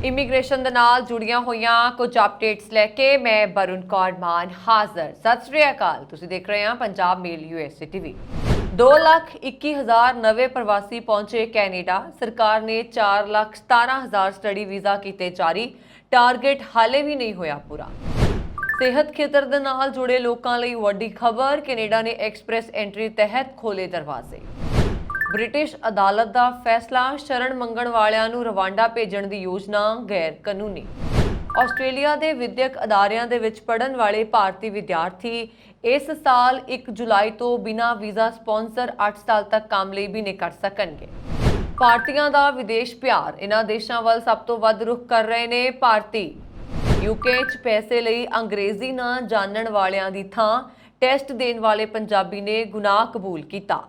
Immigration ਦੇ ਨਾਲ ਜੁੜੀਆਂ ਹੋਈਆਂ ਕੁਝ ਅਪਡੇਟਸ ਲੈ ਕੇ ਮੈਂ ਬਰੁਣ ਕੌਰ ਮਾਨ ਹਾਜ਼ਰ। ਸਤਿ ਸ੍ਰੀ ਅਕਾਲ। ਤੁਸੀਂ ਦੇਖ ਰਹੇ ਹੋ ਪੰਜਾਬ ਮੇਲ USA TV। 2,21,000 ਨਵੇਂ ਪ੍ਰਵਾਸੀ ਪਹੁੰਚੇ ਕੈਨੇਡਾ। ਸਰਕਾਰ ਨੇ 4,17,000 ਸਟੱਡੀ ਵੀਜ਼ਾ ਕੀਤੇ ਜਾਰੀ। ਟਾਰਗੇਟ ਹਾਲੇ ਵੀ ਨਹੀਂ ਹੋਇਆ ਪੂਰਾ। ਸਿਹਤ ਖੇਤਰ ਦੇ ਨਾਲ ਜੁੜੇ ਲੋਕਾਂ ਲਈ ਵੱਡੀ ਖਬਰ। ਕੈਨੇਡਾ ਨੇ ਐਕਸਪ੍ਰੈਸ ਐਂਟਰੀ ਤਹਿਤ ਖੋਲੇ ਦਰਵਾਜ਼ੇ। ਬ੍ਰਿਟਿਸ਼ ਅਦਾਲਤ ਦਾ ਫੈਸਲਾ, ਸ਼ਰਨ ਮੰਗਣ ਵਾਲਿਆਂ ਨੂੰ ਰਵਾਂਡਾ ਭੇਜਣ ਦੀ ਯੋਜਨਾ ਗੈਰ ਕਾਨੂੰਨੀ। ਆਸਟ੍ਰੇਲੀਆ ਦੇ ਵਿਦਿਅਕ ਅਦਾਰਿਆਂ ਦੇ ਵਿੱਚ ਪੜ੍ਹਨ ਵਾਲੇ ਭਾਰਤੀ ਵਿਦਿਆਰਥੀ ਇਸ ਸਾਲ 1 ਜੁਲਾਈ ਤੋਂ ਬਿਨਾਂ ਵੀਜ਼ਾ ਸਪਾਂਸਰ 8 ਸਾਲ ਤੱਕ ਕੰਮ ਲਈ ਵੀ ਨਹੀਂ ਕਰ ਸਕਣਗੇ। ਭਾਰਤੀਆਂ ਦਾ ਵਿਦੇਸ਼ ਪਿਆਰ, ਇਹਨਾਂ ਦੇਸ਼ਾਂ ਵੱਲ ਸਭ ਤੋਂ ਵੱਧ ਰੁਖ ਕਰ ਰਹੇ ਨੇ ਭਾਰਤੀ। UK 'ਚ ਪੈਸੇ ਲਈ ਅੰਗਰੇਜ਼ੀ ਨਾ ਜਾਣਨ ਵਾਲਿਆਂ ਦੀ ਥਾਂ ਟੈਸਟ ਦੇਣ ਵਾਲੇ ਪੰਜਾਬੀ ਨੇ ਗੁਨਾਹ ਕਬੂਲ ਕੀਤਾ।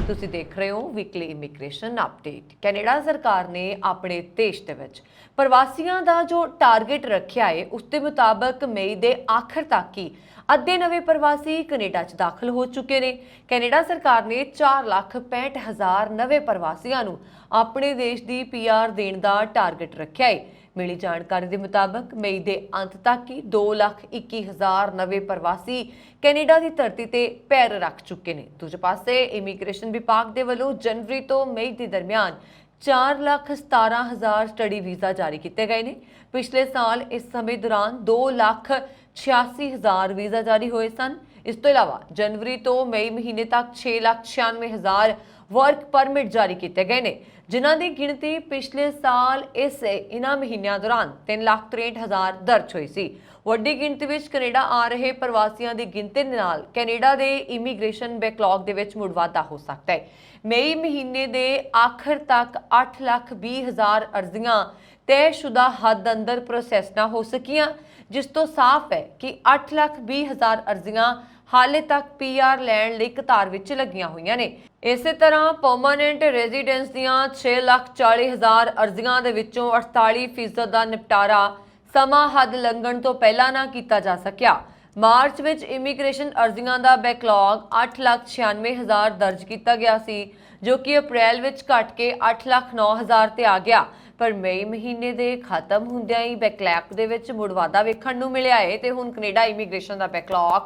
ਤੁਸੀਂ ਦੇਖ ਰਹੇ ਹੋ ਵੀਕਲੀ ਇਮੀਗ੍ਰੇਸ਼ਨ ਅਪਡੇਟ। ਕੈਨੇਡਾ ਸਰਕਾਰ ਨੇ ਆਪਣੇ ਦੇਸ਼ ਦੇ ਵਿੱਚ ਪ੍ਰਵਾਸੀਆਂ ਦਾ ਜੋ ਟਾਰਗੇਟ ਰੱਖਿਆ ਹੈ ਉਸ ਦੇ ਮੁਤਾਬਕ ਮਈ ਦੇ ਆਖਰ ਤੱਕ ਹੀ ਅੱਧੇ ਨਵੇਂ ਪ੍ਰਵਾਸੀ ਕੈਨੇਡਾ 'ਚ ਦਾਖਲ ਹੋ ਚੁੱਕੇ ਨੇ। ਕੈਨੇਡਾ ਸਰਕਾਰ ਨੇ 4,65,000 ਨਵੇਂ ਪ੍ਰਵਾਸੀਆਂ ਨੂੰ ਆਪਣੇ ਦੇਸ਼ ਦੀ PR ਦੇਣ ਦਾ ਟਾਰਗੇਟ ਰੱਖਿਆ ਹੈ। ਮਿਲੀ ਜਾਣਕਾਰੀ ਦੇ ਮੁਤਾਬਕ ਮਈ ਦੇ ਅੰਤ ਤੱਕ ਹੀ 2,21,000 ਨਵੇਂ ਪ੍ਰਵਾਸੀ ਕੈਨੇਡਾ ਦੀ ਧਰਤੀ ਤੇ ਪੈਰ ਰੱਖ ਚੁੱਕੇ ਨੇ। ਦੂਜੇ ਪਾਸੇ ਇਮੀਗ੍ਰੇਸ਼ਨ ਵਿਭਾਗ ਦੇ ਵੱਲੋਂ ਜਨਵਰੀ ਤੋਂ ਮਈ ਦੇ ਦਰਮਿਆਨ 4,17,000 ਸਟੱਡੀ ਵੀਜ਼ਾ ਜਾਰੀ ਕੀਤੇ ਗਏ ਨੇ। ਪਿਛਲੇ ਸਾਲ ਇਸ ਸਮੇਂ ਦੌਰਾਨ 2,86,000 ਵੀਜ਼ਾ ਜਾਰੀ ਹੋਏ ਸਨ। ਇਸ ਤੋਂ ਇਲਾਵਾ ਜਨਵਰੀ ਤੋਂ ਮਈ ਮਹੀਨੇ ਤੱਕ 6,96,000 ਵਰਕ ਪਰਮਿਟ ਜਾਰੀ ਕੀਤੇ ਗਏ ਨੇ, ਜਿਨ੍ਹਾਂ ਦੀ ਗਿਣਤੀ ਪਿਛਲੇ ਸਾਲ ਇਹਨਾਂ ਮਹੀਨਿਆਂ ਦੌਰਾਨ 3,63,000 ਦਰਜ ਹੋਈ ਸੀ। ਵੱਡੀ ਗਿਣਤੀ ਵਿੱਚ ਕੈਨੇਡਾ ਆ ਰਹੇ ਪ੍ਰਵਾਸੀਆਂ ਦੀ ਗਿਣਤੀ ਦੇ ਨਾਲ ਕੈਨੇਡਾ ਦੇ ਇਮੀਗ੍ਰੇਸ਼ਨ ਬੈਕਲੌਗ ਦੇ ਵਿੱਚ ਮੁੜ ਵਾਧਾ ਹੋ ਸਕਦਾ ਹੈ। ਮਈ ਮਹੀਨੇ ਦੇ ਆਖਰ ਤੱਕ 8,20,000 ਅਰਜ਼ੀਆਂ ਤੈਅਸ਼ੁਦਾ ਹੱਦ ਅੰਦਰ ਪ੍ਰੋਸੈਸ ਨਾ ਹੋ ਸਕੀਆਂ, ਜਿਸ ਤੋਂ ਸਾਫ਼ ਹੈ ਕਿ 8,20,000 ਅਰਜ਼ੀਆਂ ਹਾਲੇ ਤੱਕ PR ਲੈਣ ਲਈ ਕਤਾਰ ਵਿੱਚ ਲੱਗੀਆਂ ਹੋਈਆਂ ਨੇ। ਇਸੇ ਤਰ੍ਹਾਂ ਪਰਮਾਨੈਂਟ ਰੈਜ਼ੀਡੈਂਸ ਦੀਆਂ 6,40,000 ਅਰਜ਼ੀਆਂ ਦੇ ਵਿੱਚੋਂ 48% ਦਾ ਨਿਪਟਾਰਾ ਸਮਾਂ ਹੱਦ ਲੰਘਣ ਤੋਂ ਪਹਿਲਾਂ ਨਾ ਕੀਤਾ ਜਾ ਸਕਿਆ। ਮਾਰਚ ਵਿੱਚ ਇਮੀਗ੍ਰੇਸ਼ਨ ਅਰਜ਼ੀਆਂ ਦਾ ਬੈਕਲੌਗ 8,96,000 ਦਰਜ ਕੀਤਾ ਗਿਆ ਸੀ, ਜੋ ਕਿ ਅਪ੍ਰੈਲ ਵਿੱਚ ਘਟ ਕੇ 8,09,000 ਤੇ ਆ ਗਿਆ। ਪਰ ਮਈ ਮਹੀਨੇ ਦੇ ਖਤਮ ਹੁੰਦਿਆਂ ਹੀ ਬੈਕਲੌਗ ਦੇ ਵਿੱਚ ਮੁੜ ਵਾਧਾ ਵੇਖਣ ਨੂੰ ਮਿਲਿਆ ਹੈ ਤੇ ਹੁਣ ਕੈਨੇਡਾ ਇਮੀਗ੍ਰੇਸ਼ਨ ਦਾ ਬੈਕਲੌਗ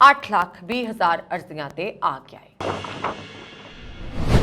8,20,000 ਅਰਜ਼ੀਆਂ ਤੇ ਆ ਗਿਆ ਹੈ।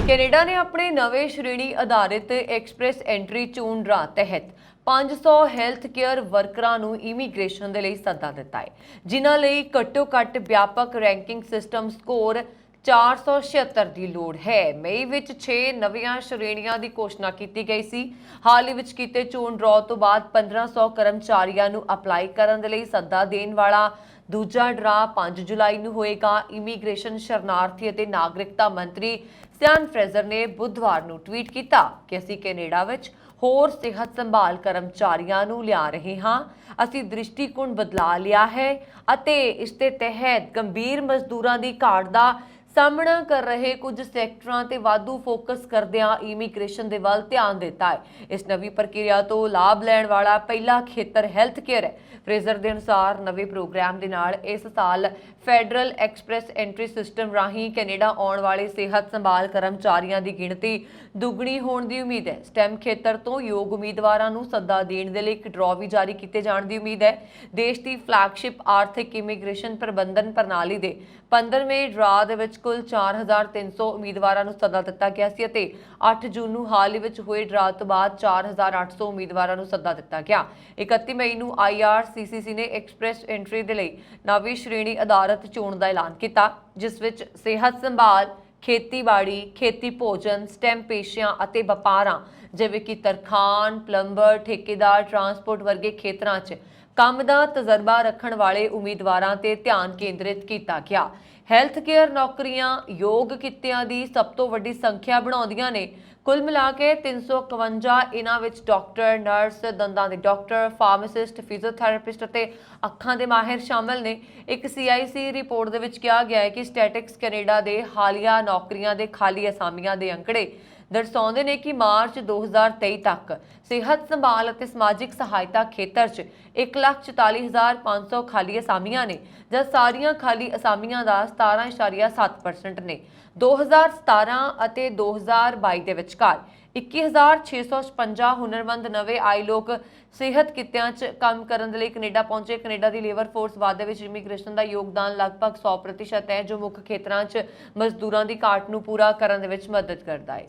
ਕੈਨੇਡਾ ਨੇ ਆਪਣੇ ਨਵੇਂ ਸ਼੍ਰੇਣੀ ਆਧਾਰਿਤ ਐਕਸਪ੍ਰੈਸ ਐਂਟਰੀ ਚੋਣ ਰਾਹ ਤਹਿਤ 500 ਹੈਲਥ ਕੇਅਰ ਵਰਕਰਾਂ ਨੂੰ ਇਮੀਗ੍ਰੇਸ਼ਨ ਦੇ ਲਈ ਸੱਦਾ ਦਿੱਤਾ ਹੈ, ਜਿਨ੍ਹਾਂ ਲਈ ਘੱਟੋ-ਘੱਟ ਵਿਆਪਕ ਰੈਂਕਿੰਗ ਸਿਸਟਮ ਸਕੋਰ 476 ਦੀ ਲੋੜ ਹੈ। ਮਈ ਵਿੱਚ 6 ਨਵੀਆਂ ਸ਼੍ਰੇਣੀਆਂ ਦੀ ਘੋਸ਼ਣਾ ਕੀਤੀ ਗਈ ਸੀ। ਹਾਲ ਹੀ ਵਿੱਚ ਕੀਤੇ ਚੋਣ ਡਰਾਅ ਤੋਂ ਬਾਅਦ 1,500 ਕਰਮਚਾਰੀਆਂ ਨੂੰ ਅਪਲਾਈ ਕਰਨ ਦੇ ਲਈ ਸੱਦਾ ਦੇਣ ਵਾਲਾ ਦੂਜਾ ਡਰਾਅ 5 ਜੁਲਾਈ ਨੂੰ ਹੋਏਗਾ। ਇਮੀਗ੍ਰੇਸ਼ਨ, ਸ਼ਰਨਾਰਥੀ ਅਤੇ ਨਾਗਰਿਕਤਾ ਮੰਤਰੀ ਸਿਆਨ ਫਰੇਜ਼ਰ ਨੇ ਬੁੱਧਵਾਰ ਨੂੰ ਟਵੀਟ ਕੀਤਾ ਕਿ ਅਸੀਂ ਕੈਨੇਡਾ ਵਿੱਚ ਹੋਰ ਸਿਹਤ ਸੰਭਾਲ ਕਰਮਚਾਰੀਆਂ ਨੂੰ ਲਿਆ ਰਹੇ ਹਾਂ। ਅਸੀਂ ਦ੍ਰਿਸ਼ਟੀਕੋਣ ਬਦਲਾ ਲਿਆ ਹੈ ਅਤੇ ਇਸ ਦੇ ਤਹਿਤ ਗੰਭੀਰ ਮਜ਼ਦੂਰਾਂ ਦੀ ਘਾਟ ਦਾ ਸਾਹਮਣਾ ਕਰ ਰਹੇ ਕੁਝ ਸੈਕਟਰਾਂ ਤੇ ਵਾਧੂ ਫੋਕਸ ਕਰਦਿਆਂ ਇਮੀਗ੍ਰੇਸ਼ਨ ਦੇ ਵੱਲ ਧਿਆਨ ਦਿੱਤਾ ਹੈ। ਇਸ ਨਵੀਂ ਪ੍ਰਕਿਰਿਆ ਤੋਂ ਲਾਭ ਲੈਣ ਵਾਲਾ ਪਹਿਲਾ ਖੇਤਰ ਹੈਲਥ ਕੇਅਰ ਹੈ। ਫਰੇਜ਼ਰ ਦੇ ਅਨੁਸਾਰ ਨਵੇਂ ਪ੍ਰੋਗਰਾਮ ਦੇ ਨਾਲ ਇਸ ਸਾਲ ਫੈਡਰਲ ਐਕਸਪ੍ਰੈਸ ਐਂਟਰੀ ਸਿਸਟਮ ਰਾਹੀਂ ਕੈਨੇਡਾ ਆਉਣ ਵਾਲੇ ਸਿਹਤ ਸੰਭਾਲ ਕਰਮਚਾਰੀਆਂ ਦੀ ਗਿਣਤੀ ਦੁੱਗਣੀ ਹੋਣ ਦੀ ਉਮੀਦ ਹੈ। ਸਟੈਮ ਖੇਤਰ ਤੋਂ ਯੋਗ ਉਮੀਦਵਾਰਾਂ ਨੂੰ ਸੱਦਾ ਦੇਣ ਦੇ ਲਈ ਇੱਕ ਡਰਾਅ ਵੀ ਜਾਰੀ ਕੀਤੇ ਜਾਣ ਦੀ ਉਮੀਦ ਹੈ। ਦੇਸ਼ ਦੀ ਫਲੈਗਸ਼ਿਪ ਆਰਥਿਕ ਇਮੀਗ੍ਰੇਸ਼ਨ ਪ੍ਰਬੰਧਨ ਪ੍ਰਣਾਲੀ ਦੇ 15ਵੇਂ ਡਰਾਅ ਦੇ ਵਿੱਚ ਕੁੱਲ 4,300 ਉਮੀਦਵਾਰਾਂ ਨੂੰ ਸੱਦਾ ਦਿੱਤਾ ਗਿਆ ਸੀ ਅਤੇ 8 ਜੂਨ ਨੂੰ ਹਾਲ ਹੀ ਵਿੱਚ ਹੋਏ ਡਰਾਅ ਤੋਂ ਬਾਅਦ 4,800 ਉਮੀਦਵਾਰਾਂ ਨੂੰ ਸੱਦਾ ਦਿੱਤਾ ਗਿਆ। 31 ਮਈ ਨੂੰ IRCCC ਨੇ ਐਕਸਪ੍ਰੈਸ ਐਂਟਰੀ ਦੇ ਲਈ ਨਵੀਂ ਸ਼੍ਰੇਣੀ ਆਧਾਰਿਤ ਚੋਣ ਦਾ ਐਲਾਨ ਕੀਤਾ, ਜਿਸ ਵਿੱਚ ਸਿਹਤ ਸੰਭਾਲ, ਖੇਤੀਬਾੜੀ, ਖੇਤੀ ਭੋਜਨ, ਸਟੈਮ ਪੇਸ਼ਿਆਂ ਅਤੇ ਵਪਾਰਾਂ ਜਿਵੇਂ ਕਿ ਤਰਖਾਣ, ਪਲੰਬਰ, ਠੇਕੇਦਾਰ, ਟਰਾਂਸਪੋਰਟ ਵਰਗੇ ਖੇਤਰਾਂ 'ਚ ਕੰਮ ਦਾ ਤਜਰਬਾ ਰੱਖਣ ਵਾਲੇ ਉਮੀਦਵਾਰਾਂ ਤੇ ਧਿਆਨ ਕੇਂਦਰਿਤ ਕੀਤਾ ਗਿਆ। ਹੈਲਥ ਕੇਅਰ ਨੌਕਰੀਆਂ ਯੋਗ ਕਿੱਤਿਆਂ ਦੀ ਸਭ ਤੋਂ ਵੱਡੀ ਸੰਖਿਆ ਬਣਾਉਂਦੀਆਂ ਨੇ। ਕੁੱਲ ਮਿਲਾ ਕੇ 351 ਇਹਨਾਂ ਵਿੱਚ ਡਾਕਟਰ, ਨਰਸ, ਦੰਦਾਂ ਦੇ ਡਾਕਟਰ, ਫਾਰਮਾਸਿਸਟ, ਫਿਜ਼ੀਓਥੈਰੇਪਿਸਟ ਅਤੇ ਅੱਖਾਂ ਦੇ ਮਾਹਿਰ ਸ਼ਾਮਲ ਨੇ। ਇੱਕ CIC ਰਿਪੋਰਟ ਦੇ ਵਿੱਚ ਕਿਹਾ ਗਿਆ ਹੈ ਕਿ ਸਟੈਟਿਕਸ ਕੈਨੇਡਾ ਦੇ ਹਾਲੀਆ ਨੌਕਰੀਆਂ ਦੇ ਖਾਲੀ ਅਸਾਮੀਆਂ ਦੇ ਅੰਕੜੇ ਦਰਸਾਉਂਦੇ ਨੇ ਕਿ ਮਾਰਚ 2023 ਤੱਕ ਸਿਹਤ ਸੰਭਾਲ ਅਤੇ ਸਮਾਜਿਕ ਸਹਾਇਤਾ ਖੇਤਰ 'ਚ 1,44,500 ਖਾਲੀ ਅਸਾਮੀਆਂ ਨੇ, ਜਦ ਸਾਰੀਆਂ ਖਾਲੀ ਅਸਾਮੀਆਂ ਦਾ 17.7% ਨੇ। 2017 ਅਤੇ 2022 ਦੇ ਵਿਚਕਾਰ 21,656 ਹੁਨਰਮੰਦ ਨਵੇਂ ਆਏ ਲੋਕ ਸਿਹਤ ਕਿੱਤਿਆਂ 'ਚ ਕੰਮ ਕਰਨ ਦੇ ਲਈ ਕੈਨੇਡਾ ਪਹੁੰਚੇ। ਕੈਨੇਡਾ ਦੀ ਲੇਬਰ ਫੋਰਸ ਵਾਧੇ ਵਿੱਚ ਇਮੀਗ੍ਰੇਸ਼ਨ ਦਾ ਯੋਗਦਾਨ ਲਗਭਗ 100% ਹੈ, ਜੋ ਮੁੱਖ ਖੇਤਰਾਂ 'ਚ ਮਜ਼ਦੂਰਾਂ ਦੀ ਘਾਟ ਨੂੰ ਪੂਰਾ ਕਰਨ ਦੇ ਵਿੱਚ ਮਦਦ ਕਰਦਾ ਹੈ।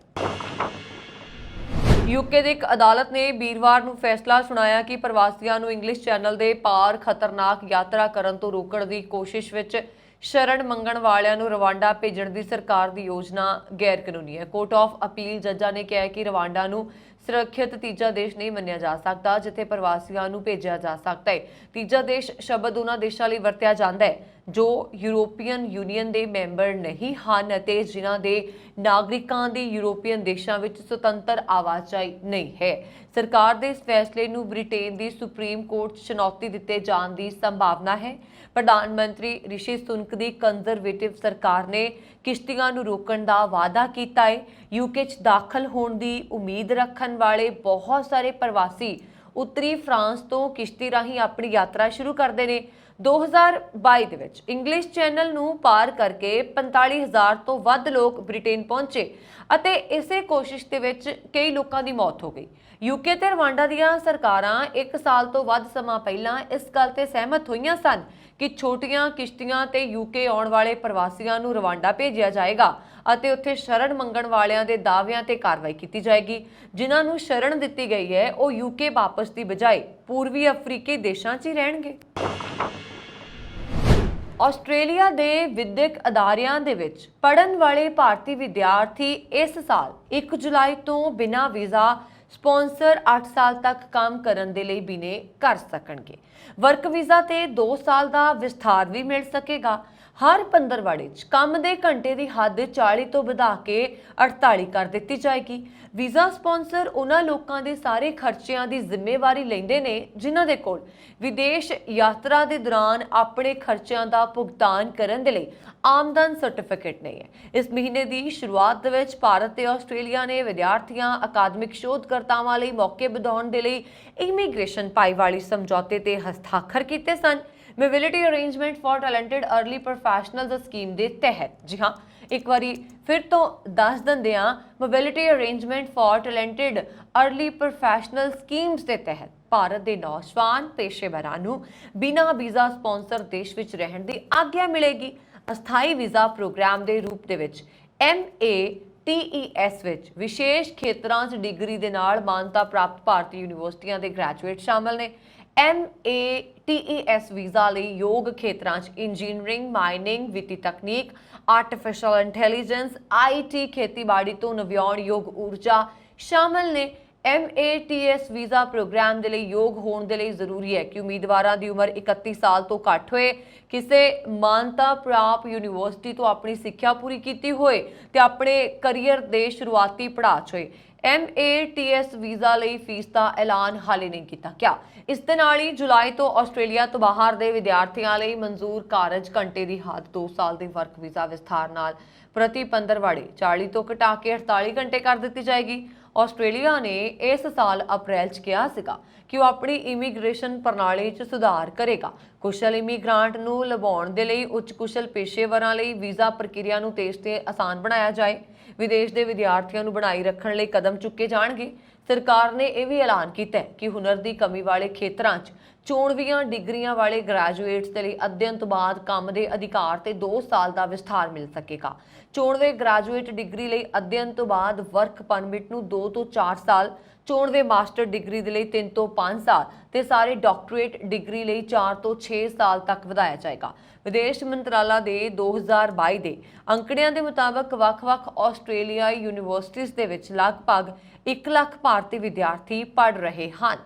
यूके ਦੀ ਇੱਕ ਅਦਾਲਤ ਨੇ ਵੀਰਵਾਰ ਨੂੰ ਫੈਸਲਾ ਸੁਣਾਇਆ ਕਿ ਪ੍ਰਵਾਸੀਆਂ ਨੂੰ ਇੰਗਲਿਸ਼ ਚੈਨਲ ਦੇ ਪਾਰ ਖਤਰਨਾਕ ਯਾਤਰਾ ਕਰਨ ਤੋਂ ਰੋਕਣ ਦੀ ਕੋਸ਼ਿਸ਼ ਵਿੱਚ ਸ਼ਰਨ ਮੰਗਣ ਵਾਲਿਆਂ ਨੂੰ ਰਵਾਂਡਾ ਭੇਜਣ ਦੀ ਸਰਕਾਰ ਦੀ ਯੋਜਨਾ ਗੈਰ ਕਾਨੂੰਨੀ ਹੈ। ਕੋਰਟ ਆਫ ਅਪੀਲ ਜੱਜਾਂ ਨੇ ਕਿਹਾ ਕਿ ਰਵਾਂਡਾ ਨੂੰ ਸੁਰੱਖਿਅਤ ਤੀਜਾ ਦੇਸ਼ ਨਹੀਂ ਮੰਨਿਆ ਜਾ ਸਕਦਾ ਜਿੱਥੇ ਪ੍ਰਵਾਸੀਆਂ ਨੂੰ ਭੇਜਿਆ ਜਾ ਸਕਦਾ ਹੈ। ਤੀਜਾ ਦੇਸ਼ ਸ਼ਬਦ ਉਹਨਾਂ ਦੇਸ਼ਾਂ ਲਈ ਵਰਤਿਆ ਜਾਂਦਾ ਹੈ ਜੋ ਯੂਰੋਪੀਅਨ ਯੂਨੀਅਨ ਦੇ ਮੈਂਬਰ ਨਹੀਂ ਹਨ ਅਤੇ ਜਿਨ੍ਹਾਂ ਦੇ ਨਾਗਰਿਕਾਂ ਦੀ ਯੂਰੋਪੀਅਨ ਦੇਸ਼ਾਂ ਵਿੱਚ ਸੁਤੰਤਰ ਆਵਾਜਾਈ ਨਹੀਂ ਹੈ। ਸਰਕਾਰ ਦੇ ਇਸ ਫੈਸਲੇ ਨੂੰ ਬ੍ਰਿਟੇਨ ਦੀ ਸੁਪਰੀਮ ਕੋਰਟ 'ਚ ਚੁਣੌਤੀ ਦਿੱਤੇ ਜਾਣ ਦੀ ਸੰਭਾਵਨਾ ਹੈ। ਪ੍ਰਧਾਨ ਮੰਤਰੀ ਰਿਸ਼ੀ ਸੁਨਕ ਦੀ ਕੰਜ਼ਰਵੇਟਿਵ ਸਰਕਾਰ ਨੇ ਕਿਸ਼ਤੀਆਂ ਨੂੰ ਰੋਕਣ ਦਾ ਵਾਅਦਾ ਕੀਤਾ ਹੈ। ਯੂਕੇ 'ਚ ਦਾਖਲ ਹੋਣ ਦੀ ਉਮੀਦ ਰੱਖਣ ਵਾਲੇ ਬਹੁਤ ਸਾਰੇ ਪ੍ਰਵਾਸੀ ਉੱਤਰੀ ਫਰਾਂਸ ਤੋਂ ਕਿਸ਼ਤੀ ਰਾਹੀਂ ਆਪਣੀ ਯਾਤਰਾ ਸ਼ੁਰੂ ਕਰਦੇ ਨੇ। 2022 ਦੇ ਵਿੱਚ ਇੰਗਲਿਸ਼ ਚੈਨਲ ਨੂੰ ਪਾਰ ਕਰਕੇ 45,000 ਤੋਂ ਵੱਧ ਲੋਕ ਬ੍ਰਿਟੇਨ ਪਹੁੰਚੇ ਅਤੇ ਇਸੇ ਕੋਸ਼ਿਸ਼ ਦੇ ਵਿੱਚ ਕਈ ਲੋਕਾਂ ਦੀ ਮੌਤ ਹੋ ਗਈ। ਯੂਕੇ ਤੇ ਰਵਾਂਡਾ ਦੀਆਂ ਸਰਕਾਰਾਂ 1 ਸਾਲ ਤੋਂ ਵੱਧ ਸਮਾਂ ਪਹਿਲਾਂ ਇਸ ਗੱਲ ਤੇ ਸਹਿਮਤ ਹੋਈਆਂ ਸਨ ਕਿ ਛੋਟੀਆਂ ਕਿਸ਼ਤੀਆਂ ਤੇ ਯੂਕੇ ਆਉਣ ਵਾਲੇ ਪ੍ਰਵਾਸੀਆਂ ਨੂੰ ਰਵਾਂਡਾ ਭੇਜਿਆ ਜਾਏਗਾ ਅਤੇ ਉੱਥੇ ਸ਼ਰਨ ਮੰਗਣ ਵਾਲਿਆਂ ਦੇ ਦਾਅਵਿਆਂ ਤੇ ਕਾਰਵਾਈ ਕੀਤੀ ਜਾਏਗੀ। ਜਿਨ੍ਹਾਂ ਨੂੰ ਸ਼ਰਨ ਦਿੱਤੀ ਗਈ ਹੈ ਉਹ ਯੂਕੇ ਵਾਪਸ ਦੀ ਬਜਾਏ ਪੂਰਬੀ ਅਫਰੀਕੀ ਦੇਸ਼ਾਂ 'ਚ ਹੀ ਰਹਿਣਗੇ। ਆਸਟ੍ਰੇਲੀਆ ਦੇ ਵਿਦਿਅਕ ਅਦਾਰਿਆਂ ਦੇ ਵਿੱਚ ਪੜ੍ਹਨ ਵਾਲੇ ਭਾਰਤੀ ਵਿਦਿਆਰਥੀ ਇਸ ਸਾਲ 1 ਜੁਲਾਈ ਤੋਂ ਬਿਨਾਂ ਵੀਜ਼ਾ ਸਪਾਂਸਰ 8 ਸਾਲ ਤੱਕ ਕੰਮ ਕਰਨ ਦੇ ਲਈ ਬਿਨੇ ਕਰ ਸਕਣਗੇ। ਵਰਕ ਵੀਜ਼ਾ ਤੇ 2 ਸਾਲ ਦਾ ਵਿਸਥਾਰ ਵੀ ਮਿਲ ਸਕੇਗਾ। ਹਰ ਪੰਦਰਵਾੜੇ 'ਚ ਕੰਮ ਦੇ ਘੰਟੇ ਦੀ ਹੱਦ 40 ਤੋਂ ਵਧਾ ਕੇ 48 ਕਰ ਦਿੱਤੀ ਜਾਏਗੀ। ਵੀਜ਼ਾ ਸਪਾਂਸਰ ਉਹਨਾਂ ਲੋਕਾਂ ਦੇ ਸਾਰੇ ਖਰਚਿਆਂ ਦੀ ਜ਼ਿੰਮੇਵਾਰੀ ਲੈਂਦੇ ਨੇ ਜਿਨ੍ਹਾਂ ਦੇ ਕੋਲ ਵਿਦੇਸ਼ ਯਾਤਰਾ ਦੇ ਦੌਰਾਨ ਆਪਣੇ ਖਰਚਿਆਂ ਦਾ ਭੁਗਤਾਨ ਕਰਨ ਦੇ ਲਈ ਆਮਦਨ ਸਰਟੀਫਿਕੇਟ ਨਹੀਂ ਹੈ। ਇਸ ਮਹੀਨੇ ਦੀ ਸ਼ੁਰੂਆਤ ਦੇ ਵਿੱਚ ਭਾਰਤ ਤੇ ਆਸਟ੍ਰੇਲੀਆ ਨੇ ਵਿਦਿਆਰਥੀਆਂ, ਅਕਾਦਮਿਕ ਸ਼ੋਧਕਰਤਾਵਾਂ ਲਈ ਮੌਕੇ ਵਧਾਉਣ ਦੇ ਲਈ ਇਮੀਗ੍ਰੇਸ਼ਨ ਭਾਈਵਾਲੀ ਸਮਝੌਤੇ ਤੇ ਹਸਤਾਖਰ ਕੀਤੇ ਸਨ। Mobility arrangement for talented early professionals scheme के तहत, जी हाँ एक बारी फिर तो दस दिंदे हां, mobility arrangement for talented early professional schemes के तहत भारत के नौजवान पेशेवरां नूं बिना वीज़ा स्पॉन्सर देश विच रहण दी आग्या मिलेगी। अस्थाई वीज़ा प्रोग्राम के रूप दे विच MATES विच विशेष खेतरां 'च डिग्री दे नाल मानता प्राप्त भारतीय यूनीवर्सिटियां दे ग्रैजुएट शामिल ने। MATES ਵੀਜ਼ਾ ਲਈ ਯੋਗ ਖੇਤਰਾਂ 'ਚ ਇੰਜੀਨੀਅਰਿੰਗ, ਮਾਈਨਿੰਗ, ਵਿੱਤੀ ਤਕਨੀਕ, ਆਰਟੀਫੀਸ਼ੀਅਲ ਇੰਟੈਲੀਜੈਂਸ, IT, ਖੇਤੀਬਾੜੀ ਤੋਂ ਨਵਿਆਉਣਯੋਗ ਊਰਜਾ ਸ਼ਾਮਲ ਨੇ। MATES ਵੀਜ਼ਾ ਪ੍ਰੋਗਰਾਮ ਦੇ ਲਈ ਯੋਗ ਹੋਣ ਦੇ ਲਈ ਜ਼ਰੂਰੀ ਹੈ ਕਿ ਉਮੀਦਵਾਰਾਂ ਦੀ ਉਮਰ 31 ਸਾਲ ਤੋਂ ਘੱਟ ਹੋਏ, ਕਿਸੇ ਮਾਨਤਾ ਪ੍ਰਾਪਤ ਯੂਨੀਵਰਸਿਟੀ ਤੋਂ ਆਪਣੀ ਸਿੱਖਿਆ ਪੂਰੀ ਕੀਤੀ ਹੋਏ ਤੇ ਆਪਣੇ ਕਰੀਅਰ ਦੇ ਸ਼ੁਰੂਆਤੀ ਪੜਾਅ 'ਚ ਹੋਏ। MATES ਵੀਜ਼ਾ ਲਈ ਫੀਸ ਦਾ ਐਲਾਨ ਹਾਲੇ ਨਹੀਂ ਕੀਤਾ ਗਿਆ। ਇਸ ਦੇ ਨਾਲ ਹੀ ਜੁਲਾਈ ਤੋਂ ਆਸਟ੍ਰੇਲੀਆ ਤੋਂ ਬਾਹਰ ਦੇ ਵਿਦਿਆਰਥੀਆਂ ਲਈ ਮਨਜ਼ੂਰ ਕਾਰਜ ਘੰਟੇ ਦੀ ਹੱਦ 2 ਸਾਲ ਦੇ ਵਰਕ ਵੀਜ਼ਾ ਵਿਸਥਾਰ ਨਾਲ ਪ੍ਰਤੀ ਪੰਦਰਵਾੜੇ 40 ਤੋਂ ਘਟਾ ਕੇ 48 ਘੰਟੇ ਕਰ ਦਿੱਤੀ ਜਾਏਗੀ। ਆਸਟ੍ਰੇਲੀਆ ਨੇ ਇਸ ਸਾਲ ਅਪ੍ਰੈਲ 'ਚ ਕਿਹਾ ਸੀਗਾ ਕਿ ਉਹ ਆਪਣੀ ਇਮੀਗ੍ਰੇਸ਼ਨ ਪ੍ਰਣਾਲੀ 'ਚ ਸੁਧਾਰ ਕਰੇਗਾ। ਕੁਸ਼ਲ ਇਮੀਗ੍ਰਾਂਟ ਨੂੰ ਲਭਾਉਣ ਦੇ ਲਈ ਉੱਚ ਕੁਸ਼ਲ ਪੇਸ਼ੇਵਰਾਂ ਲਈ ਵੀਜ਼ਾ ਪ੍ਰਕਿਰਿਆ ਨੂੰ ਤੇਜ਼ ਤੇ ਆਸਾਨ ਬਣਾਇਆ ਜਾਏ। ਵਿਦੇਸ਼ ਦੇ ਵਿਦਿਆਰਥੀਆਂ ਨੂੰ ਬਣਾਈ ਰੱਖਣ ਲਈ ਕਦਮ ਚੁੱਕੇ ਜਾਣਗੇ। ਸਰਕਾਰ ਨੇ ਇਹ ਵੀ ਐਲਾਨ ਕੀਤਾ ਹੈ ਕਿ ਹੁਨਰ ਦੀ ਕਮੀ ਵਾਲੇ ਖੇਤਰਾਂ 'ਚ ਚੋਣਵੀਆਂ ਡਿਗਰੀਆਂ ਵਾਲੇ ਗ੍ਰੈਜੂਏਟਸ ਦੇ ਲਈ ਅਧਿਐਨ ਤੋਂ ਬਾਅਦ ਕੰਮ ਦੇ ਅਧਿਕਾਰ ਤੇ 2 ਸਾਲ ਦਾ ਵਿਸਥਾਰ ਮਿਲ ਸਕੇਗਾ। ਚੋਣਵੇਂ ਗ੍ਰੈਜੂਏਟ ਡਿਗਰੀ ਲਈ ਅਧਿਐਨ ਤੋਂ ਬਾਅਦ ਵਰਕ ਪਰਮਿਟ ਨੂੰ 2 ਤੋਂ 4 ਸਾਲ, ਚੋਣਵੇਂ ਮਾਸਟਰ ਡਿਗਰੀ ਦੇ ਲਈ 3 ਤੋਂ 5 ਸਾਲ ਤੇ ਸਾਰੇ ਡਾਕਟਰੇਟ ਡਿਗਰੀ ਲਈ 4 ਤੋਂ 6 ਸਾਲ ਤੱਕ ਵਧਾਇਆ ਜਾਏਗਾ। ਵਿਦੇਸ਼ ਮੰਤਰਾਲਾ ਦੇ 2022 ਦੇ ਅੰਕੜਿਆਂ ਦੇ ਮੁਤਾਬਕ ਵੱਖ-ਵੱਖ ਆਸਟ੍ਰੇਲੀਆਈ ਯੂਨੀਵਰਸਿਟੀਆਂ ਦੇ ਵਿੱਚ ਲਗਭਗ 1 ਲੱਖ ਭਾਰਤੀ ਵਿਦਿਆਰਥੀ ਪੜ੍ਹ ਰਹੇ ਹਨ।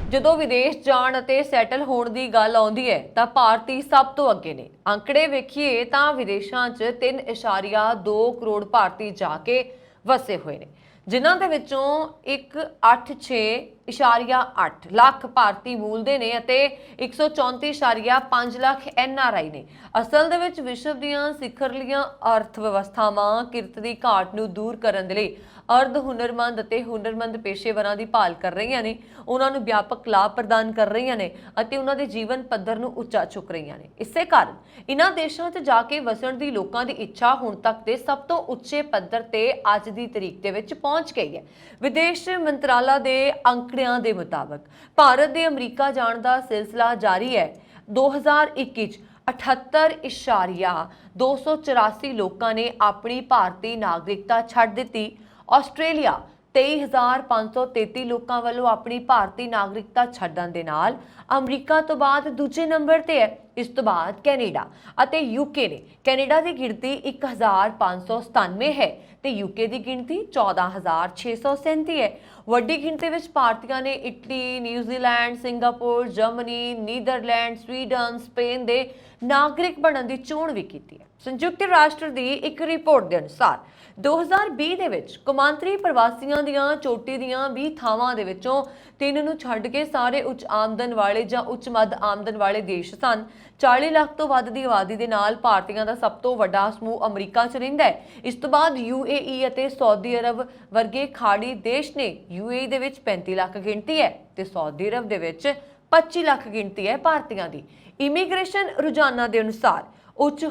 ਜਦੋਂ ਵਿਦੇਸ਼ ਜਾਣ ਅਤੇ ਸੈਟਲ ਹੋਣ ਦੀ ਗੱਲ ਆਉਂਦੀ ਹੈ ਤਾਂ ਭਾਰਤੀ ਸਭ ਤੋਂ ਅੱਗੇ ਨੇ। ਅੰਕੜੇ ਵੇਖੀਏ ਤਾਂ ਵਿਦੇਸ਼ਾਂ 'ਚ 3.2 ਕਰੋੜ ਭਾਰਤੀ ਜਾ ਕੇ ਵਸੇ ਹੋਏ ਨੇ। ਜਿਨ੍ਹਾਂ ਦੇ ਵਿੱਚੋਂ ਇੱਕ 86.8 ਲੱਖ ਭਾਰਤੀ ਮੂਲ ਦੇ ਨੇ ਅਤੇ 134.5 ਲੱਖ NRI ਨੇ। ਅਸਲ ਦੇ ਵਿੱਚ ਵਿਸ਼ਵ ਦੀਆਂ ਸਿਖਰਲੀਆਂ ਅਰਥ ਵਿਵਸਥਾਵਾਂ ਕਿਰਤ ਦੀ ਘਾਟ ਨੂੰ ਦੂਰ ਕਰਨ ਦੇ ਲਈ ਅਰਧ ਹੁਨਰਮੰਦ ਅਤੇ ਹੁਨਰਮੰਦ ਪੇਸ਼ੇਵਰਾਂ ਦੀ ਭਾਲ ਕਰ ਰਹੀਆਂ ਨੇ, ਉਹਨਾਂ ਨੂੰ ਵਿਆਪਕ ਲਾਭ ਪ੍ਰਦਾਨ ਕਰ ਰਹੀਆਂ ਨੇ ਅਤੇ ਉਹਨਾਂ ਦੇ ਜੀਵਨ ਪੱਧਰ ਨੂੰ ਉੱਚਾ ਚੁੱਕ ਰਹੀਆਂ ਨੇ। ਇਸੇ ਕਾਰਨ ਇਹਨਾਂ ਦੇਸ਼ਾਂ 'ਚ ਜਾ ਕੇ ਵਸਣ ਦੀ ਲੋਕਾਂ ਦੀ ਇੱਛਾ ਹੁਣ ਤੱਕ ਦੇ ਸਭ ਤੋਂ ਉੱਚੇ ਪੱਧਰ ਤੇ ਅੱਜ ਦੀ ਤਰੀਕ ਦੇ ਵਿੱਚ ਪਹੁੰਚ ਗਈ ਹੈ। ਵਿਦੇਸ਼ ਮੰਤਰਾਲਾ ਦੇ ਅੰਕੜਿਆਂ ਦੇ ਮੁਤਾਬਕ ਭਾਰਤ ਦੇ ਅਮਰੀਕਾ ਜਾਣ ਦਾ ਸਿਲਸਿਲਾ ਜਾਰੀ ਹੈ। 2021 'ਚ 78.284 ਲੋਕਾਂ ਨੇ ਆਪਣੀ ਭਾਰਤੀ ਨਾਗਰਿਕਤਾ ਛੱਡ ਦਿੱਤੀ। ਆਸਟ੍ਰੇਲੀਆ 23,533 ਲੋਕਾਂ ਵੱਲੋਂ ਆਪਣੀ ਭਾਰਤੀ ਨਾਗਰਿਕਤਾ ਛੱਡਣ ਦੇ ਨਾਲ ਅਮਰੀਕਾ ਤੋਂ ਬਾਅਦ ਦੂਜੇ ਨੰਬਰ ਤੇ ਹੈ। ਇਸ ਤੋਂ ਬਾਅਦ ਕੈਨੇਡਾ ਅਤੇ ਯੂਕੇ ਨੇ। ਕੈਨੇਡਾ ਦੀ ਗਿਣਤੀ 1,597 ਹੈ ਤੇ ਯੂਕੇ ਦੀ ਗਿਣਤੀ 14,637 ਹੈ। ਵੱਡੀ ਗਿਣਤੀ ਵਿੱਚ ਭਾਰਤੀਆਂ ਨੇ Italy, New Zealand, Singapore, Germany, Netherland, Sweden, Spain ਦੇ ਨਾਗਰਿਕ ਬਣਨ ਦੀ ਚੋਣ ਵੀ ਕੀਤੀ ਹੈ। ਸੰਯੁਕਤ ਰਾਸ਼ਟਰ ਦੀ ਇੱਕ ਰਿਪੋਰਟ ਦੇ ਅਨੁਸਾਰ 2020 ਦੇ ਵਿੱਚ ਕੌਮਾਂਤਰੀ ਪ੍ਰਵਾਸੀਆਂ ਦੀਆਂ ਚੋਟੀ ਦੀਆਂ 20 ਥਾਵਾਂ ਦੇ ਵਿੱਚੋਂ 3 ਨੂੰ ਛੱਡ ਕੇ ਸਾਰੇ ਉੱਚ ਆਮਦਨ ਵਾਲੇ ਜਾਂ ਉੱਚ ਮੱਧ ਆਮਦਨ ਵਾਲੇ ਦੇਸ਼ ਸਨ। 40 ਲੱਖ ਤੋਂ ਵੱਧ ਦੀ ਆਬਾਦੀ ਦੇ ਨਾਲ ਭਾਰਤੀਆਂ ਦਾ ਸਭ ਤੋਂ ਵੱਡਾ ਸਮੂਹ ਅਮਰੀਕਾ 'ਚ ਰਹਿੰਦਾ ਹੈ। ਇਸ ਤੋਂ ਬਾਅਦ UAE ਅਤੇ ਸਾਊਦੀ ਅਰਬ ਵਰਗੇ ਖਾੜੀ ਦੇਸ਼ ਨੇ। UAE ਦੇ ਵਿੱਚ 35 ਲੱਖ ਗਿਣਤੀ ਹੈ ਤੇ ਸਾਊਦੀ ਅਰਬ ਦੇ ਵਿੱਚ 25 ਲੱਖ ਗਿਣਤੀ ਹੈ ਭਾਰਤੀਆਂ ਦੀ। ਇਮੀਗ੍ਰੇਸ਼ਨ ਰੁਝਾਨਾਂ ਦੇ ਅਨੁਸਾਰ ਉੱਚ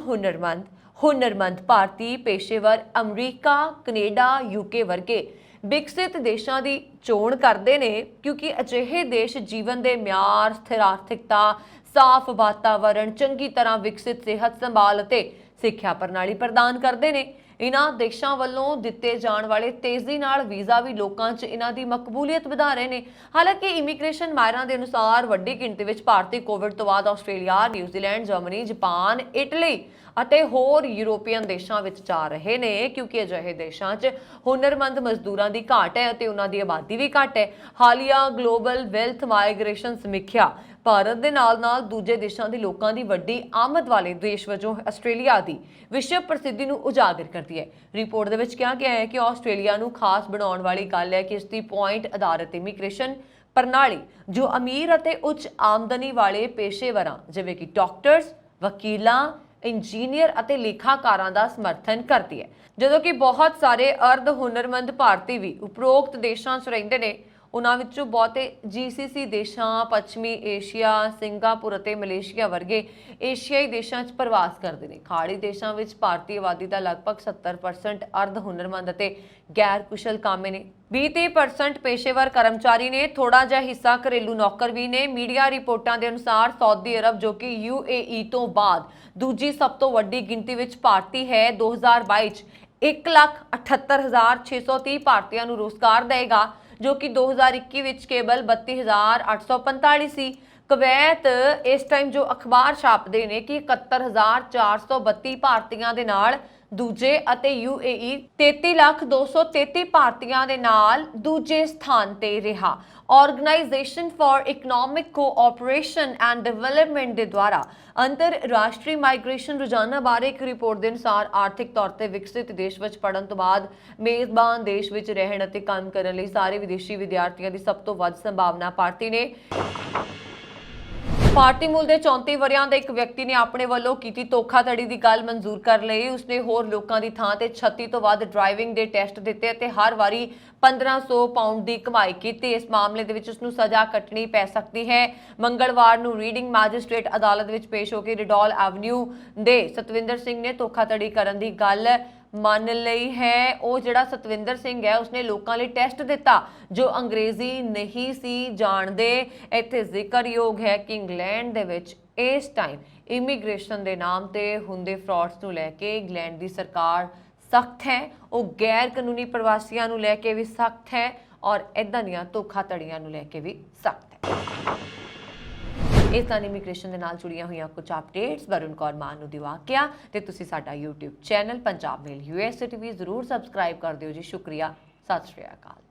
ਹੁਨਰਮੰਦ ਭਾਰਤੀ ਪੇਸ਼ੇਵਰ ਅਮਰੀਕਾ, ਕੈਨੇਡਾ, UK ਵਰਗੇ ਵਿਕਸਿਤ ਦੇਸ਼ਾਂ ਦੀ ਚੋਣ ਕਰਦੇ ਨੇ ਕਿਉਂਕਿ ਅਜਿਹੇ ਦੇਸ਼ ਜੀਵਨ ਦੇ ਮਿਆਰ, ਸਥਿਰ ਆਰਥਿਕਤਾ, ਸਾਫ਼ ਵਾਤਾਵਰਣ, ਚੰਗੀ ਤਰ੍ਹਾਂ ਵਿਕਸਿਤ ਸਿਹਤ ਸੰਭਾਲ ਅਤੇ ਸਿੱਖਿਆ ਪ੍ਰਣਾਲੀ ਪ੍ਰਦਾਨ ਕਰਦੇ ਨੇ। ਇਹਨਾਂ ਦੇਸ਼ਾਂ ਵੱਲੋਂ ਦਿੱਤੇ ਜਾਣ ਵਾਲੇ ਤੇਜ਼ੀ ਨਾਲ ਵੀਜ਼ਾ ਵੀ ਲੋਕਾਂ 'ਚ ਇਹਨਾਂ ਦੀ ਮਕਬੂਲੀਅਤ ਵਧਾ ਰਹੇ ਨੇ। ਹਾਲਾਂਕਿ ਇਮੀਗ੍ਰੇਸ਼ਨ ਮਾਹਿਰਾਂ ਦੇ ਅਨੁਸਾਰ ਵੱਡੀ ਗਿਣਤੀ ਵਿੱਚ ਭਾਰਤੀ ਕੋਵਿਡ ਤੋਂ ਬਾਅਦ Australia, New Zealand, Germany, Japan, Italy ਅਤੇ ਹੋਰ ਯੂਰੋਪੀਅਨ ਦੇਸ਼ਾਂ ਵਿੱਚ ਜਾ ਰਹੇ ਨੇ ਕਿਉਂਕਿ ਅਜਿਹੇ ਦੇਸ਼ਾਂ 'ਚ ਹੁਨਰਮੰਦ ਮਜ਼ਦੂਰਾਂ ਦੀ ਘਾਟ ਹੈ ਅਤੇ ਉਹਨਾਂ ਦੀ ਆਬਾਦੀ ਵੀ ਘੱਟ ਹੈ। ਹਾਲੀਆ ਗਲੋਬਲ ਵੈਲਥ ਮਾਈਗ੍ਰੇਸ਼ਨ ਸਮੀਖਿਆ ਭਾਰਤ ਦੇ ਨਾਲ-ਨਾਲ ਦੂਜੇ ਦੇਸ਼ਾਂ ਦੇ ਲੋਕਾਂ ਦੀ ਵੱਡੀ ਆਮਦ ਵਾਲੇ ਦੇਸ਼ ਵਜੋਂ ਆਸਟ੍ਰੇਲੀਆ ਦੀ ਵਿਸ਼ਵ ਪ੍ਰਸਿੱਧੀ ਨੂੰ ਉਜਾਗਰ ਕਰਦੀ ਹੈ। ਰਿਪੋਰਟ ਦੇ ਵਿੱਚ ਕਿਹਾ ਗਿਆ ਹੈ ਕਿ ਆਸਟ੍ਰੇਲੀਆ ਨੂੰ ਖਾਸ ਬਣਾਉਣ ਵਾਲੀ ਗੱਲ ਹੈ ਕਿ ਇਸ ਦੀ ਪੁਆਇੰਟ ਆਧਾਰਿਤ ਇਮੀਗ੍ਰੇਸ਼ਨ ਪ੍ਰਣਾਲੀ ਜੋ ਅਮੀਰ ਅਤੇ ਉੱਚ ਆਮਦਨੀ ਵਾਲੇ ਪੇਸ਼ੇਵਰਾਂ ਜਿਵੇਂ ਕਿ ਡਾਕਟਰਸ, ਵਕੀਲਾਂ, ਇੰਜੀਨੀਅਰ ਅਤੇ ਲੇਖਾਕਾਰਾਂ ਦਾ ਸਮਰਥਨ ਕਰਦੀ ਹੈ। ਜਦੋਂ ਕਿ ਬਹੁਤ ਸਾਰੇ ਅਰਧ ਹੁਨਰਮੰਦ ਭਾਰਤੀ ਵੀ ਉਪਰੋਕਤ ਦੇਸ਼ਾਂ 'ਚ ਰਹਿੰਦੇ ਨੇ। ਉਹਨਾਂ ਵਿੱਚੋਂ ਬਹੁਤੇ GCC ਦੇਸ਼ਾਂ, ਪੱਛਮੀ ਏਸ਼ੀਆ, ਸਿੰਗਾਪੁਰ ਅਤੇ ਮਲੇਸ਼ੀਆ ਵਰਗੇ ਏਸ਼ੀਆਈ ਦੇਸ਼ਾਂ 'ਚ ਪ੍ਰਵਾਸ ਕਰਦੇ ਨੇ। ਖਾੜੀ ਦੇਸ਼ਾਂ ਵਿੱਚ ਭਾਰਤੀ ਆਬਾਦੀ ਦਾ ਲਗਭਗ 70% ਅਰਧ ਹੁਨਰਮੰਦ ਅਤੇ ਗੈਰ ਕੁਸ਼ਲ ਕਾਮੇ ਨੇ। 20-30% ਪੇਸ਼ੇਵਰ ਕਰਮਚਾਰੀ ਨੇ। ਥੋੜਾ ਜਿਹਾ ਹਿੱਸਾ ਘਰੇਲੂ ਨੌਕਰ ਵੀ ਨੇ। ਮੀਡੀਆ ਰਿਪੋਰਟਾਂ ਦੇ ਅਨੁਸਾਰ ਸਾਊਦੀ ਅਰਬ ਜੋ ਕਿ UAE ਤੋਂ ਬਾਅਦ ਦੂਜੀ ਸਭ ਤੋਂ ਵੱਡੀ ਗਿਣਤੀ ਵਿੱਚ ਭਾਰਤੀ ਹੈ 2022 'ਚ 1,78,630 ਭਾਰਤੀਆਂ ਨੂੰ ਰੋਜ਼ਗਾਰ ਦੇਗਾ ਜੋ ਕਿ 2021 ਵਿੱਚ ਕੇਵਲ 32,845 ਸੀ। ਕੁਵੈਤ ਇਸ ਟਾਈਮ ਜੋ ਅਖਬਾਰ ਛਾਪਦੇ ਨੇ ਕਿ 71,432 ਭਾਰਤੀਆਂ ਦੇ ਨਾਲ ਦੂਜੇ ਅਤੇ UAE 33,233 ਭਾਰਤੀਆਂ ਦੇ ਨਾਲ ਦੂਜੇ ਸਥਾਨ ਤੇ ਰਿਹਾ। Organisation for economic cooperation and development ਦੇ ਦੁਆਰਾ ਅੰਤਰਰਾਸ਼ਟਰੀ ਮਾਈਗ੍ਰੇਸ਼ਨ ਰੁਝਾਨਾਂ ਬਾਰੇ ਇੱਕ ਰਿਪੋਰਟ ਦੇ ਅਨੁਸਾਰ ਆਰਥਿਕ ਤੌਰ ਤੇ ਵਿਕਸਿਤ ਦੇਸ਼ ਵਿੱਚ ਪੜ੍ਹਨ ਤੋਂ ਬਾਅਦ ਮੇਜ਼ਬਾਨ ਦੇਸ਼ ਵਿੱਚ ਰਹਿਣ ਅਤੇ ਕੰਮ ਕਰਨ ਲਈ ਸਾਰੇ ਵਿਦੇਸ਼ੀ ਵਿਦਿਆਰਥੀਆਂ ਦੀ ਸਭ ਤੋਂ ਵੱਧ ਸੰਭਾਵਨਾ ਭਾਰਤੀ ਨੇ। ਭਾਰਤੀ ਮੂਲ ਦੇ 34 ਵਰਿਆਂ ਦੇ ਇੱਕ ਵਿਅਕਤੀ ਨੇ ਆਪਣੇ ਵੱਲੋਂ ਕੀਤੀ ਧੋਖਾਧੜੀ ਦੀ ਗੱਲ ਮਨਜ਼ੂਰ ਕਰ ਲਈ। ਉਸਨੇ ਹੋਰ ਲੋਕਾਂ ਦੀ ਥਾਂ ਤੇ 36 ਤੋਂ ਵੱਧ ਡਰਾਈਵਿੰਗ ਦੇ ਟੈਸਟ ਦਿੱਤੇ ਅਤੇ ਹਰ ਵਾਰੀ 1500 ਪਾਉਂਡ ਦੀ ਕਮਾਈ ਕੀਤੀ। ਇਸ ਮਾਮਲੇ ਦੇ ਵਿੱਚ ਉਸ ਨੂੰ ਸਜ਼ਾ ਕੱਟਣੀ ਪੈ ਸਕਦੀ ਹੈ। ਮੰਗਲਵਾਰ ਨੂੰ ਰੀਡਿੰਗ ਮੈਜਿਸਟ੍ਰੇਟ ਅਦਾਲਤ ਵਿੱਚ ਪੇਸ਼ ਹੋ ਕੇ ਰਿਡੋਲ ਐਵਨਿਊ ਦੇ ਸਤਵਿੰਦਰ ਸਿੰਘ ਨੇ ਧੋਖਾਧੜੀ ਕਰਨ ਦੀ ਗੱਲ ਮੰਨ ਲਈ ਹੈ। ਉਹ ਜਿਹੜਾ ਸਤਵਿੰਦਰ ਸਿੰਘ ਹੈ ਉਸਨੇ ਲੋਕਾਂ ਲਈ ਟੈਸਟ ਦਿੱਤਾ ਜੋ ਅੰਗਰੇਜ਼ੀ ਨਹੀਂ ਸੀ ਜਾਣਦੇ। ਇੱਥੇ ਜ਼ਿਕਰਯੋਗ ਹੈ ਕਿ ਇੰਗਲੈਂਡ ਦੇ ਵਿੱਚ ਇਸ ਟਾਈਮ ਇਮੀਗ੍ਰੇਸ਼ਨ ਦੇ ਨਾਮ ਤੇ ਹੁੰਦੇ ਫਰਾਡਸ ਨੂੰ ਲੈ ਕੇ ਇੰਗਲੈਂਡ ਦੀ ਸਰਕਾਰ ਸਖਤ ਹੈ। ਉਹ ਗੈਰ ਕਾਨੂੰਨੀ ਪ੍ਰਵਾਸੀਆਂ ਨੂੰ ਲੈ ਕੇ ਵੀ ਸਖਤ ਹੈ ਔਰ ਇਦਾਂ ਦੀਆਂ ਧੋਖਾਧੜੀਆਂ ਨੂੰ ਲੈ ਕੇ ਵੀ ਸਖਤ ਹੈ। ਇਸ ਤਰ੍ਹਾਂ ਇਮੀਗ੍ਰੇਸ਼ਨ ਦੇ ਨਾਲ ਜੁੜੀਆਂ ਹੋਈਆਂ ਕੁਝ ਅਪਡੇਟਸ ਵਰੁਣ ਕੌਰ ਮਾਨ ਨੂੰ ਦਿਵਾ ਕੇ ਤੇ ਤੁਸੀਂ ਸਾਡਾ YouTube ਚੈਨਲ ਪੰਜਾਬ ਮੇਲ USA TV ਜ਼ਰੂਰ ਸਬਸਕ੍ਰਾਈਬ ਕਰ ਦਿਓ ਜੀ। ਸ਼ੁਕਰੀਆ। ਸਤਿ ਸ਼੍ਰੀ ਅਕਾਲ।